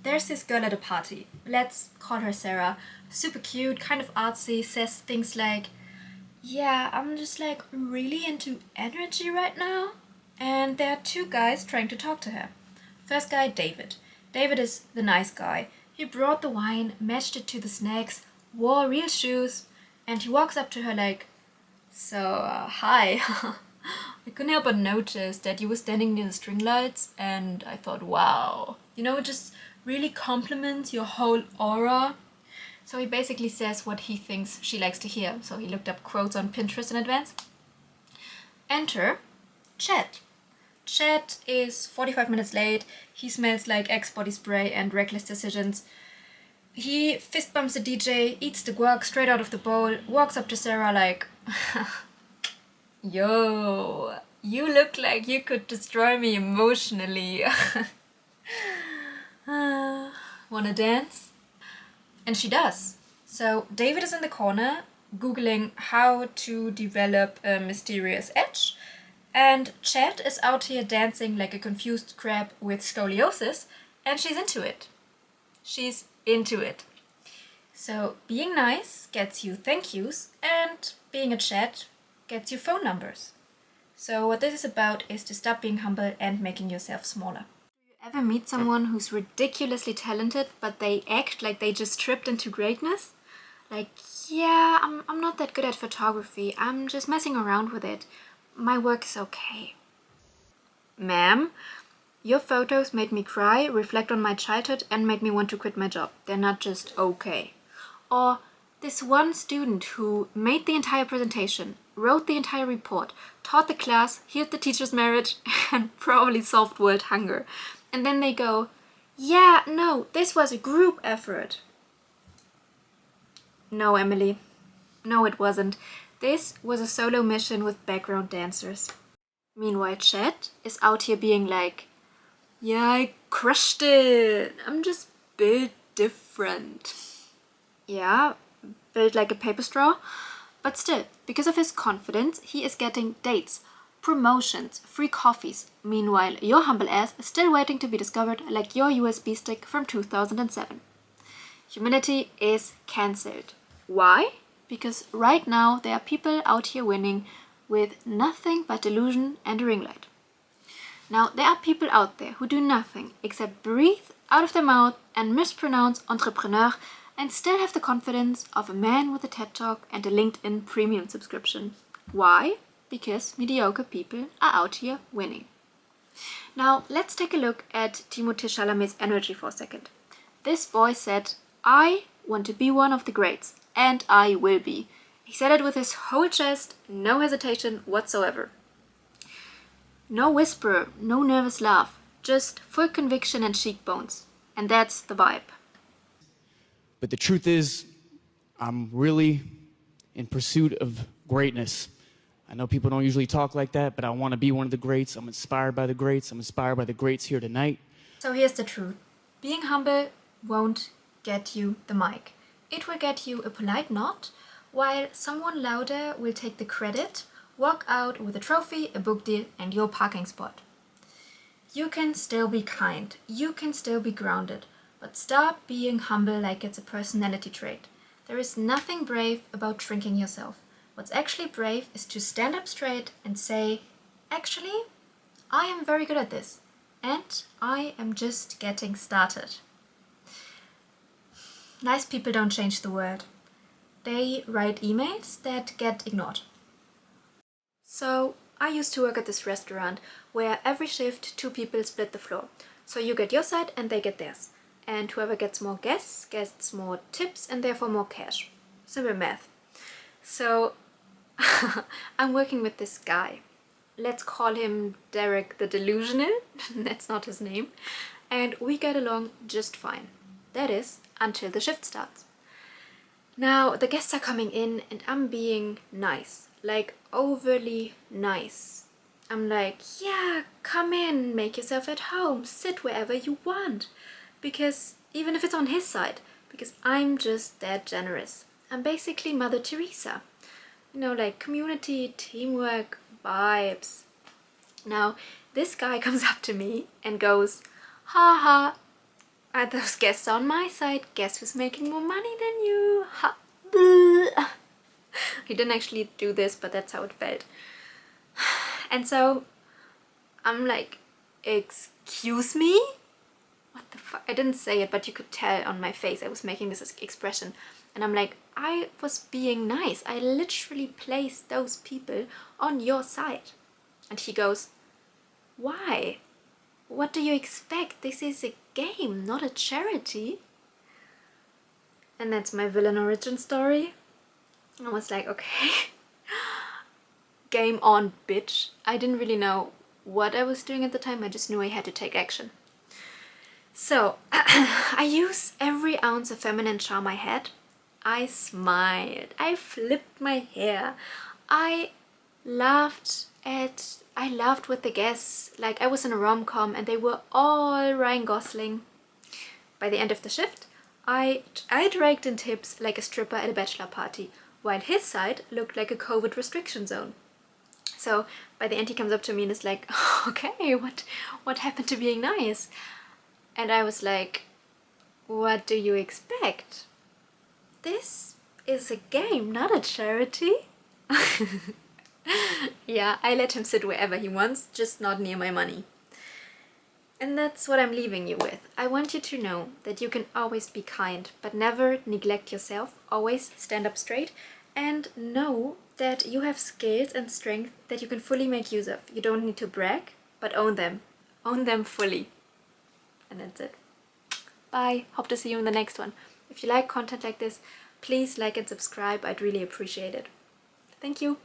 there's this girl at a party. Let's call her Sarah. Super cute, kind of artsy, says things like, yeah, I'm just like really into energy right now. And there are two guys trying to talk to her. First guy, David. David is the nice guy. He brought the wine, matched it to the snacks, wore real shoes, and he walks up to her like, so, hi. I couldn't help but notice that you were standing near the string lights, and I thought, wow. You know, it just really compliments your whole aura. So he basically says what he thinks she likes to hear. So he looked up quotes on Pinterest in advance. Enter Chet. Chet is 45 minutes late. He smells like Axe body spray and reckless decisions. He fist bumps the DJ, eats the guac straight out of the bowl, walks up to Sarah like, yo, you look like you could destroy me emotionally. Wanna dance? And she does. So David is in the corner, Googling how to develop a mysterious edge, and Chad is out here dancing like a confused crab with scoliosis, and she's into it. She's into it. So being nice gets you thank yous, and being a Chad gets you phone numbers. So what this is about is to stop being humble and making yourself smaller. Ever meet someone who's ridiculously talented, but they act like they just tripped into greatness? Like, yeah, I'm not that good at photography. I'm just messing around with it. My work is okay. Ma'am, your photos made me cry, reflect on my childhood, and made me want to quit my job. They're not just okay. Or this one student who made the entire presentation, wrote the entire report, taught the class, healed the teacher's marriage, and probably solved world hunger. And then they go, yeah, no, this was a group effort. No, Emily. No, it wasn't. This was a solo mission with background dancers. Meanwhile, Chet is out here being like, yeah, I crushed it. I'm just built different. Yeah, built like a paper straw. But still, because of his confidence, he is getting dates, promotions, free coffees. Meanwhile, your humble ass is still waiting to be discovered like your USB stick from 2007. Humility is cancelled. Why? Because right now there are people out here winning with nothing but delusion and a ring light. Now, there are people out there who do nothing except breathe out of their mouth and mispronounce entrepreneur and still have the confidence of a man with a TED Talk and a LinkedIn premium subscription. Why? Because mediocre people are out here winning. Now, let's take a look at Timothée Chalamet's energy for a second. This boy said, I want to be one of the greats, and I will be. He said it with his whole chest, no hesitation whatsoever. No whisper, no nervous laugh, just full conviction and cheekbones. And that's the vibe. But the truth is, I'm really in pursuit of greatness. I know people don't usually talk like that, but I want to be one of the greats. I'm inspired by the greats. I'm inspired by the greats here tonight. So here's the truth. Being humble won't get you the mic. It will get you a polite nod, while someone louder will take the credit, walk out with a trophy, a book deal, and your parking spot. You can still be kind. You can still be grounded. But stop being humble like it's a personality trait. There is nothing brave about shrinking yourself. What's actually brave is to stand up straight and say, actually, I am very good at this, and I am just getting started. Nice people don't change the world. They write emails that get ignored. So, I used to work at this restaurant where every shift 2 people split the floor. So you get your side and they get theirs. And whoever gets more guests gets more tips and therefore more cash. Simple math. So I'm working with this guy. Let's call him Derek the Delusional. That's not his name. And we get along just fine. That is, until the shift starts. Now the guests are coming in and I'm being nice. Like overly nice. I'm like, yeah, come in, make yourself at home, sit wherever you want. Because even if it's on his side, because I'm just that generous. I'm basically Mother Teresa. You know, like community, teamwork, vibes. Now, this guy comes up to me and goes, ha ha, those guests on my side. Guess who's making more money than you? Ha. Blah. He didn't actually do this, but that's how it felt. And so I'm like, excuse me? What the fuck? I didn't say it, but you could tell on my face I was making this expression. And I'm like, I was being nice. I literally placed those people on your side. And he goes, why? What do you expect? This is a game, not a charity. And that's my villain origin story. I was like, okay, game on, bitch. I didn't really know what I was doing at the time. I just knew I had to take action. So I use every ounce of feminine charm I had. I smiled. I flipped my hair. I laughed with the guests like I was in a rom-com and they were all Ryan Gosling. By the end of the shift, I dragged in tips like a stripper at a bachelor party, while his side looked like a COVID restriction zone. So by the end he comes up to me and is like, okay, what happened to being nice? And I was like, what do you expect? This is a game, not a charity. Yeah, I let him sit wherever he wants, just not near my money. And that's what I'm leaving you with. I want you to know that you can always be kind, but never neglect yourself. Always stand up straight and know that you have skills and strength that you can fully make use of. You don't need to brag, but own them. Own them fully. And that's it. Bye. Hope to see you in the next one. If you like content like this, please like and subscribe. I'd really appreciate it. Thank you.